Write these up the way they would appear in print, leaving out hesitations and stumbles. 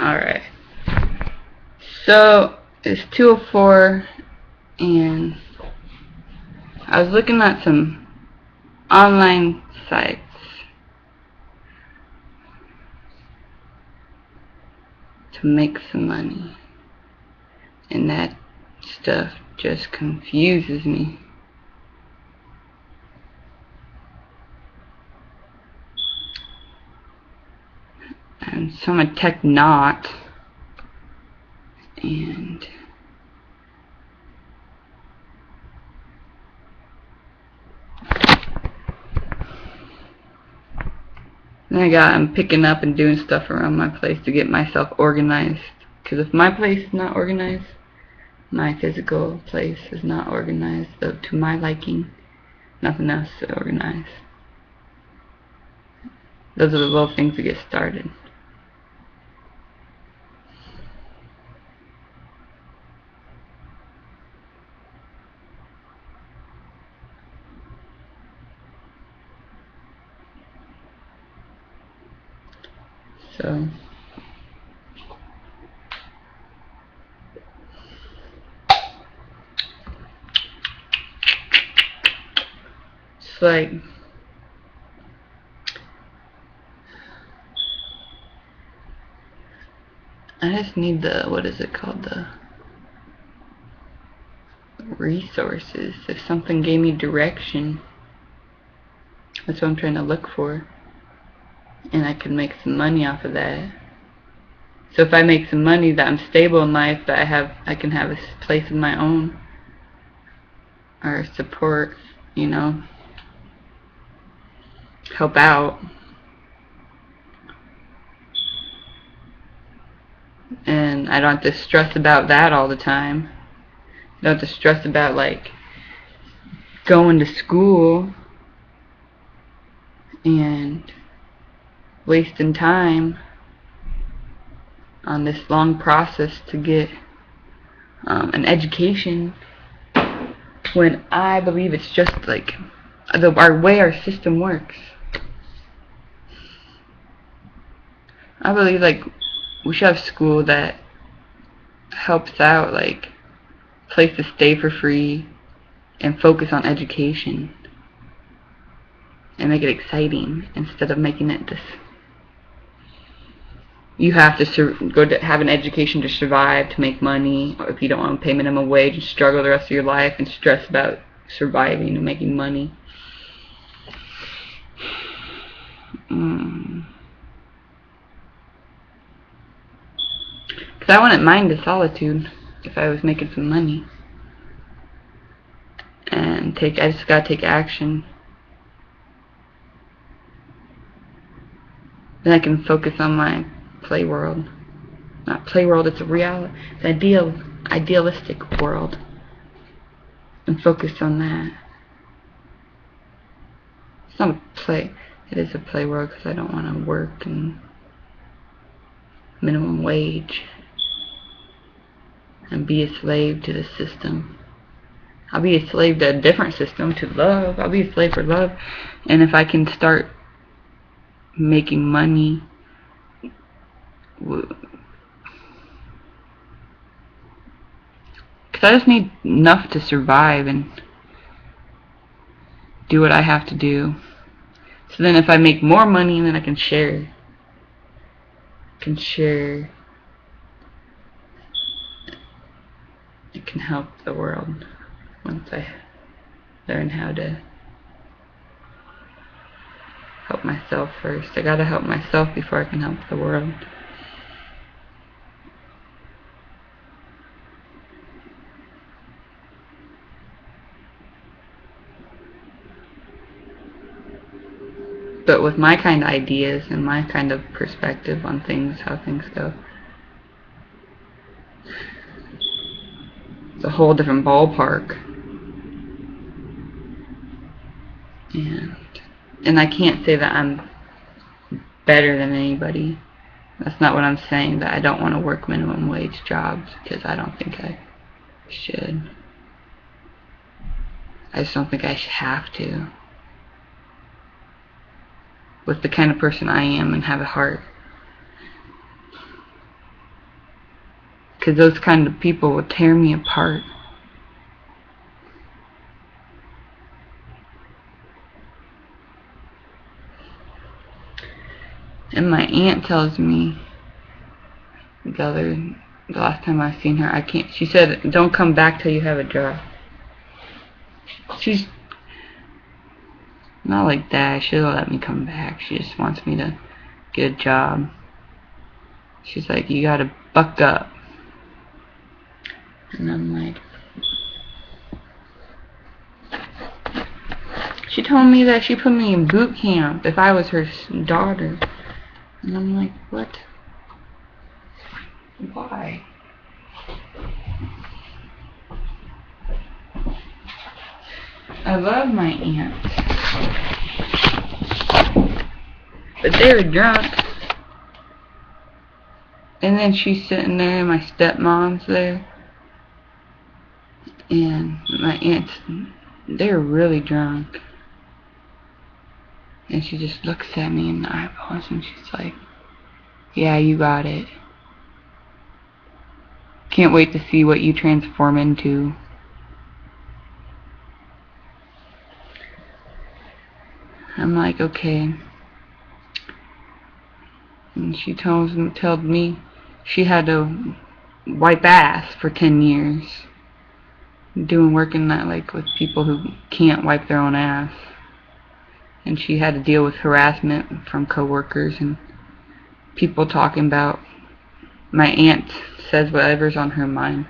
Alright. So, it's 2:04 and I was looking at some online sites to make some money. And that stuff just confuses me. And so I'm a tech nut, and then I'm picking up and doing stuff around my place to get myself organized. Because if my place is not organized, my physical place is not organized, so to my liking, nothing else is organized. Those are the little things to get started. So it's like I just need the, what is it called, the resources. If something gave me direction, that's what I'm trying to look for, and I can make some money off of that. So if I make some money, that I'm stable in life, that I can have a place of my own, or support, you know, help out, and I don't have to stress about that all the time. I don't have to stress about like going to school and wasting time on this long process to get an education, when I believe it's just like our way our system works. I believe like we should have school that helps out, like place to stay for free and focus on education and make it exciting instead of making it this, you have to go to have an education to survive, to make money, or if you don't want to pay minimum wage and struggle the rest of your life and stress about surviving and making money. Because I wouldn't mind the solitude if I was making some money. And I just gotta take action. Then I can focus on my play world. Not play world, it's a reality, it's idealistic world. And focus on that. It's not a play, it is a play world because I don't want to work and minimum wage and be a slave to the system. I'll be a slave to a different system, to love. I'll be a slave for love. And if I can start making money, because I just need enough to survive and do what I have to do. So then if I make more money, then I can share. It can help the world once I learn how to help myself first. I gotta help myself before I can help the world. But with my kind of ideas and my kind of perspective on things, how things go, it's a whole different ballpark. And I can't say that I'm better than anybody. That's not what I'm saying, that I don't want to work minimum wage jobs, because I don't think I should. I just don't think I should have to. With the kind of person I am and have a heart. because those kind of people will tear me apart. And my aunt tells me the last time I seen her, she said, don't come back till you have a job. She's not like that. She'll let me come back. She just wants me to get a job. She's like, you gotta buck up. And I'm like, she told me that she put me in boot camp if I was her daughter. And I'm like, what? Why? I love my aunts, but they were drunk. And then she's sitting there, and my stepmom's there, and my aunts, they're really drunk. And she just looks at me in the eyeballs, and she's like, yeah, you got it. Can't wait to see what you transform into. I'm like, okay. And she told me she had to wipe ass for 10 years. Working that like with people who can't wipe their own ass. And she had to deal with harassment from coworkers and people talking about, my aunt says whatever's on her mind.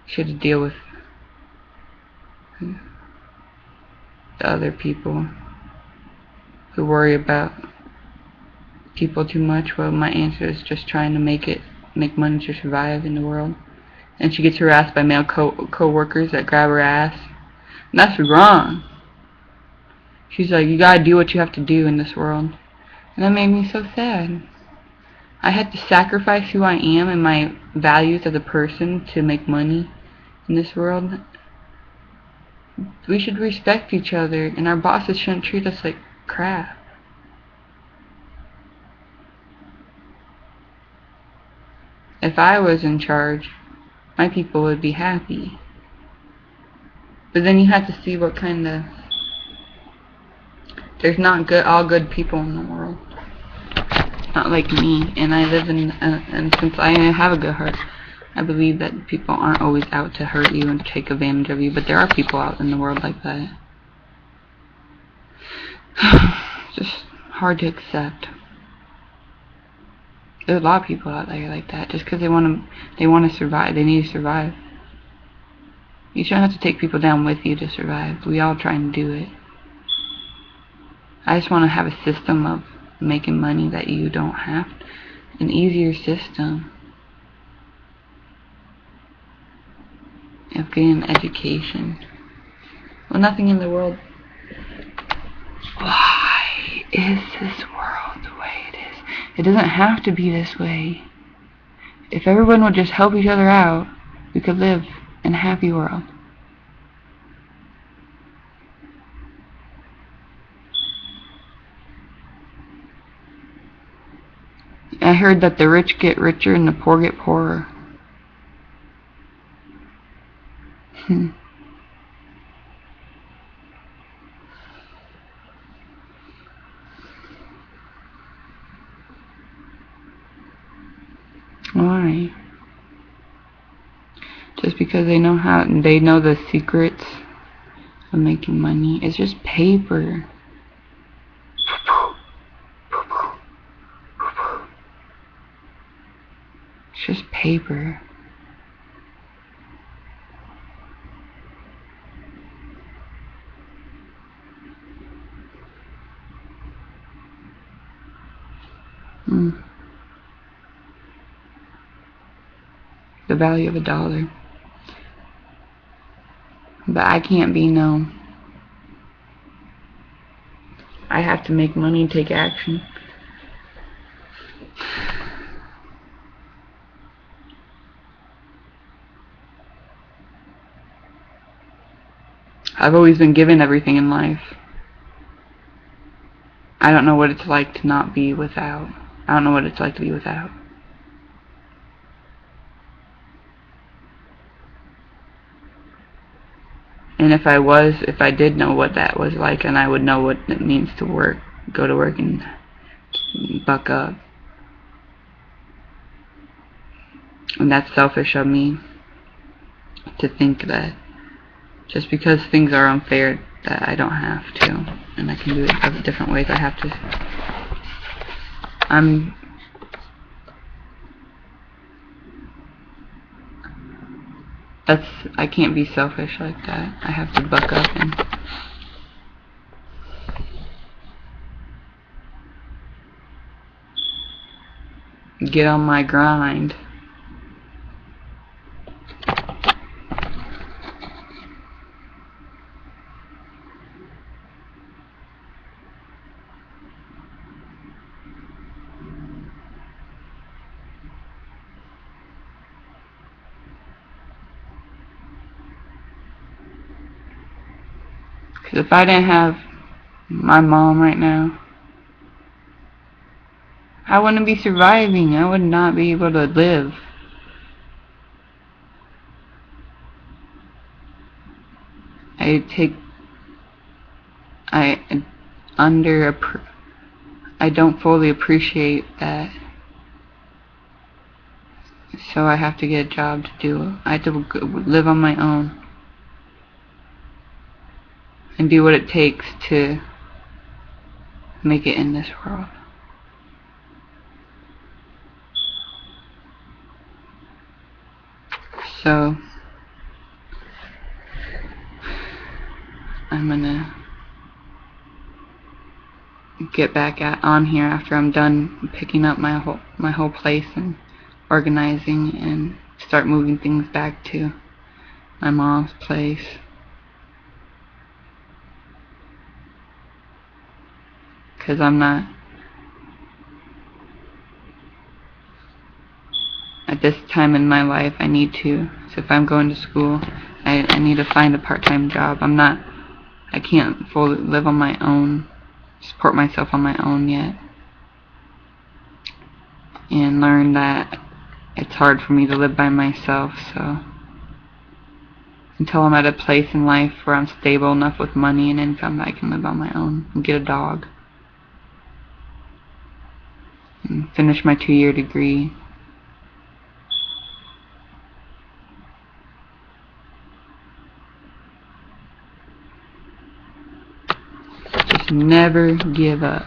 She had to deal with the other people who worry about people too much. Well, my aunt is just trying to make money to survive in the world. And she gets harassed by male co-workers that grab her ass. And that's wrong. She's like, you gotta do what you have to do in this world. And that made me so sad. I had to sacrifice who I am and my values as a person to make money in this world. We should respect each other, and our bosses shouldn't treat us like crap. If I was in charge, my people would be happy. But then you have to see what kind of... There's not all good people in the world. Not like me. And I live in... and since I have a good heart, I believe that people aren't always out to hurt you and take advantage of you. But there are people out in the world like that. Just hard to accept. There's a lot of people out there like that. Just because they want to survive. They need to survive. You shouldn't have to take people down with you to survive. We all try and do it. I just want to have a system of making money that you don't have. An easier system of getting an education. Well, nothing in the world. Why is this world the way it is? It doesn't have to be this way. If everyone would just help each other out, we could live in a happy world. I heard that the rich get richer and the poor get poorer. Why? Just because they know the secrets of making money. It's just paper. It's just paper. The value of $1. But I can't be no. I have to make money and take action. I've always been given everything in life. I don't know what it's like to not be without. I don't know what it's like to be without. And if I did know what that was like, and I would know what it means to work, go to work and buck up. And that's selfish of me to think that just because things are unfair that I don't have to, and I can do it different ways. I have to. I can't be selfish like that. I have to buck up and get on my grind. Because if I didn't have my mom right now, I wouldn't be surviving. I would not be able to live. I don't fully appreciate that. So I have to get a job to do. I have to live on my own and do what it takes to make it in this world. So I'm gonna get back on here after I'm done picking up my whole place and organizing, and start moving things back to my mom's place. Because I'm not, at this time in my life, I need to. So if I'm going to school, I need to find a part-time job. I can't fully live on my own, support myself on my own yet, and learn that it's hard for me to live by myself. So until I'm at a place in life where I'm stable enough with money and income that I can live on my own and get a dog and finish my 2-year degree. Just never give up.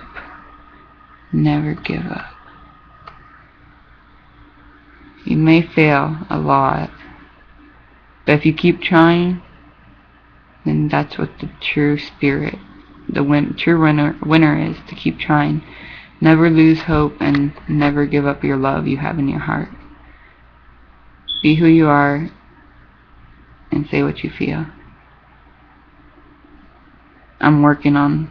Never give up. You may fail a lot, but if you keep trying, then that's what the true spirit, true winner is, to keep trying. Never lose hope, and never give up your love you have in your heart. Be who you are and say what you feel. I'm working on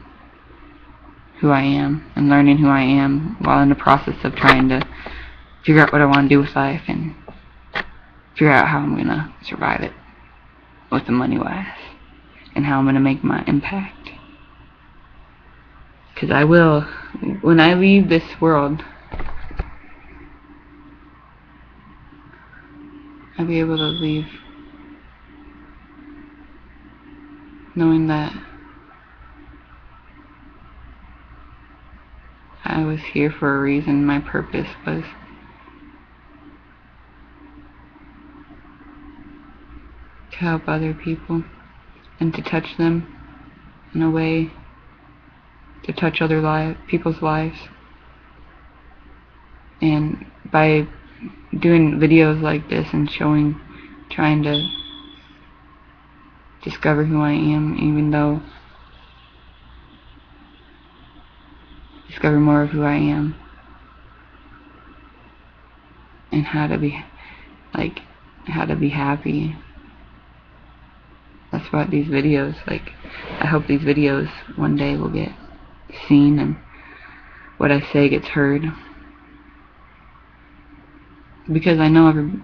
who I am and learning who I am while in the process of trying to figure out what I want to do with life and figure out how I'm going to survive it with the money wise, and how I'm going to make my impact. Because I will, when I leave this world, I'll be able to leave knowing that I was here for a reason. My purpose was to help other people and to touch them in a way, to touch other people's lives. And by doing videos like this and trying to discover who I am, discover more of who I am and how to be happy. That's what these videos, I hope these videos one day will get seen and what I say gets heard. Because I know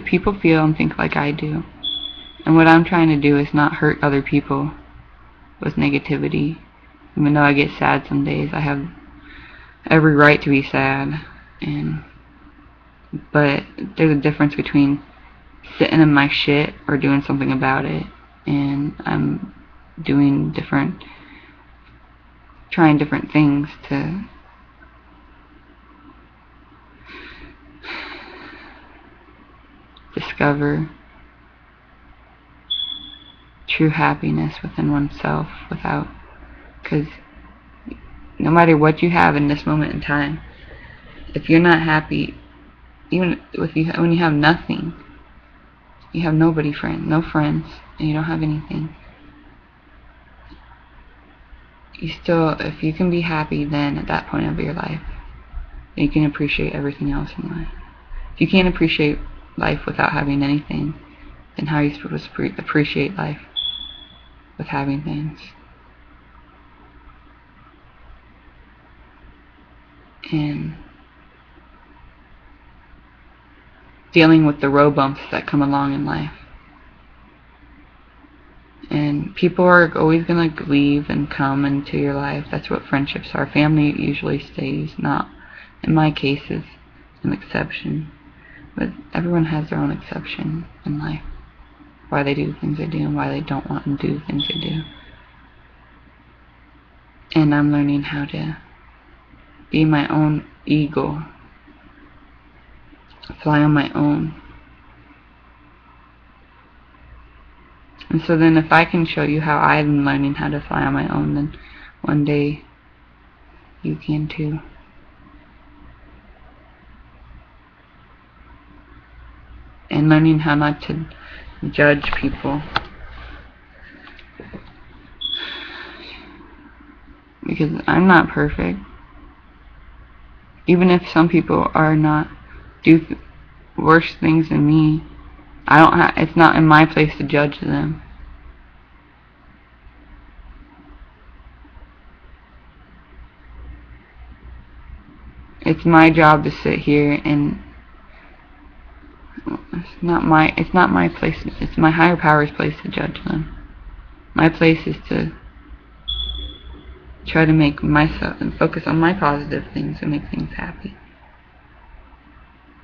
people feel and think like I do. And what I'm trying to do is not hurt other people with negativity. Even though I get sad some days, I have every right to be sad. But there's a difference between sitting in my shit or doing something about it and I'm trying different things to discover true happiness within oneself because no matter what you have in this moment in time, if you're not happy, even when you have nothing, you have no friends, and you don't have anything, if you can be happy then at that point of your life, then you can appreciate everything else in life. If you can't appreciate life without having anything, then how are you supposed to appreciate life with having things? And dealing with the road bumps that come along in life. And people are always going to leave and come into your life. That's what friendships are. Family usually stays, not, in my case, is an exception. But everyone has their own exception in life. Why they do things they do and why they don't want to do things they do. And I'm learning how to be my own eagle. Fly on my own. And so then if I can show you how I'm learning how to fly on my own, then one day you can too. And learning how not to judge people. Because I'm not perfect. Even if some people do worse things than me, it's not in my place to judge them. It's my job to sit here and it's not my place, it's my higher power's place to judge them. My place is to try to make myself and focus on my positive things and make things happy.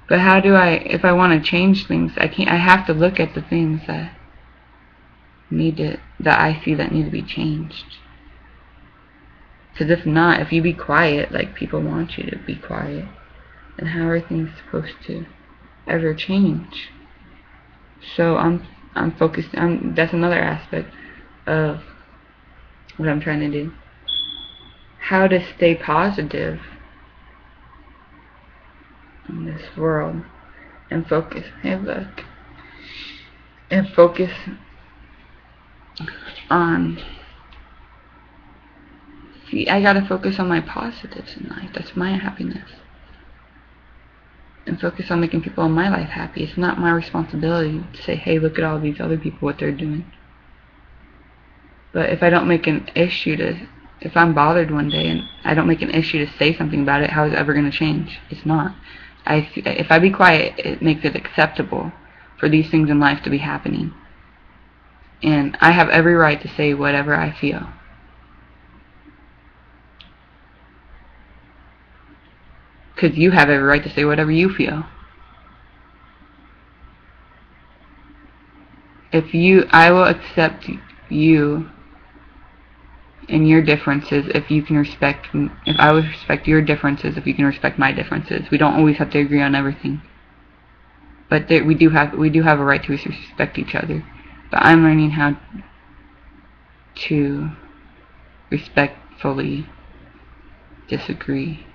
But if I want to change things, I have to look at the things that I see that need to be changed. Because if not, if you be quiet like people want you to be quiet, then how are things supposed to ever change? So I'm focused that's another aspect of what I'm trying to do. How to stay positive in this world and focus. Hey, look. And focus on. See, I gotta focus on my positives in life. That's my happiness. And focus on making people in my life happy. It's not my responsibility to say, hey, look at all these other people, what they're doing. But if I don't make an issue if I'm bothered one day and I don't make an issue to say something about it, how is it ever going to change? It's not. If I be quiet, it makes it acceptable for these things in life to be happening. And I have every right to say whatever I feel. Because you have every right to say whatever you feel. I will accept you and your differences if I will respect your differences if you can respect my differences. We don't always have to agree on everything. But we do have a right to respect each other. But I'm learning how to respectfully disagree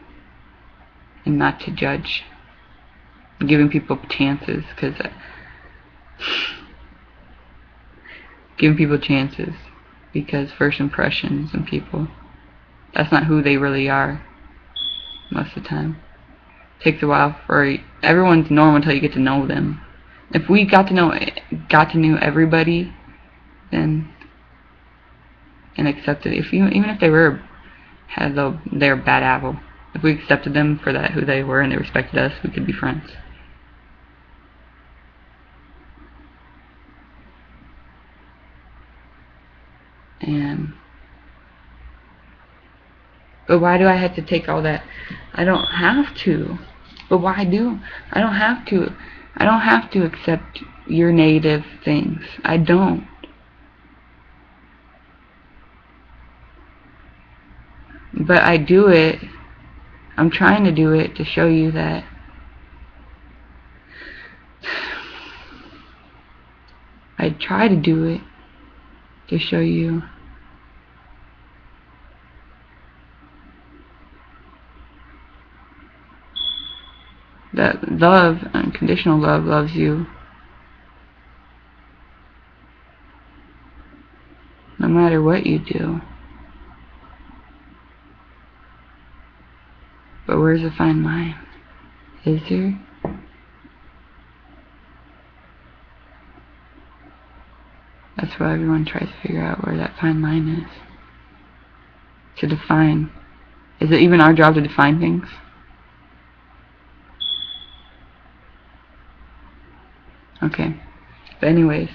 and not to judge. Giving people chances, because first impressions in people, that's not who they really are most of the time. It takes a while for everyone's normal until you get to know them. If we got to know everybody, then and accepted, even if they were they're a bad apple, if we accepted them for who they were and they respected us, we could be friends. But why do I have to take all that? I don't have to. But why do? I don't have to. I don't have to accept your negative things. I don't. But I do it. I'm trying to do it to show you that I try to do it to show you that love, unconditional love, loves you no matter what you do. But where's the fine line? Is there? That's what everyone tries to figure out, where that fine line is. To define. Is it even our job to define things? Okay. But anyways.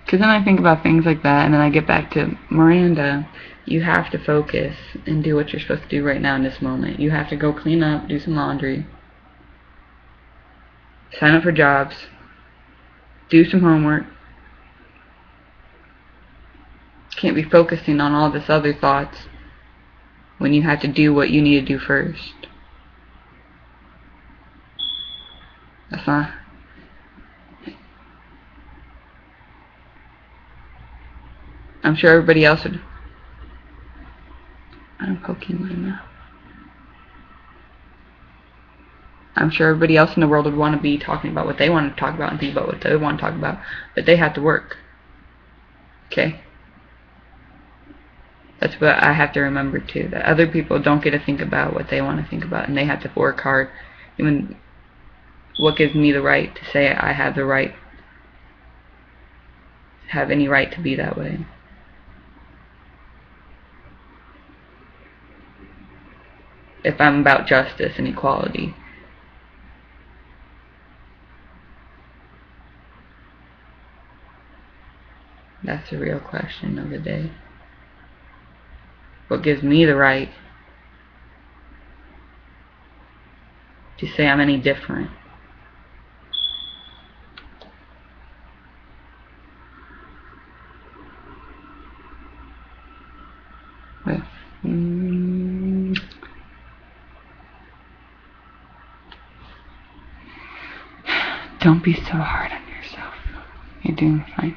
Because then I think about things like that, and then I get back to Miranda. You have to focus and do what you're supposed to do right now in this moment. You have to go clean up, do some laundry, sign up for jobs, do some homework. Can't be focusing on all this other thoughts when you have to do what you need to do first. That's not... I'm sure everybody else would... I'm poking my mouth. I'm sure everybody else in the world would want to be talking about what they want to talk about and think about what they want to talk about, but they have to work. Okay? That's what I have to remember too, that other people don't get to think about what they want to think about, and they have to work hard. Even what gives me the right to say I have the right, have any right to be that way? If I'm about justice and equality. That's the real question of the day. What gives me the right to say I'm any different? With don't be so hard on yourself. You're doing fine.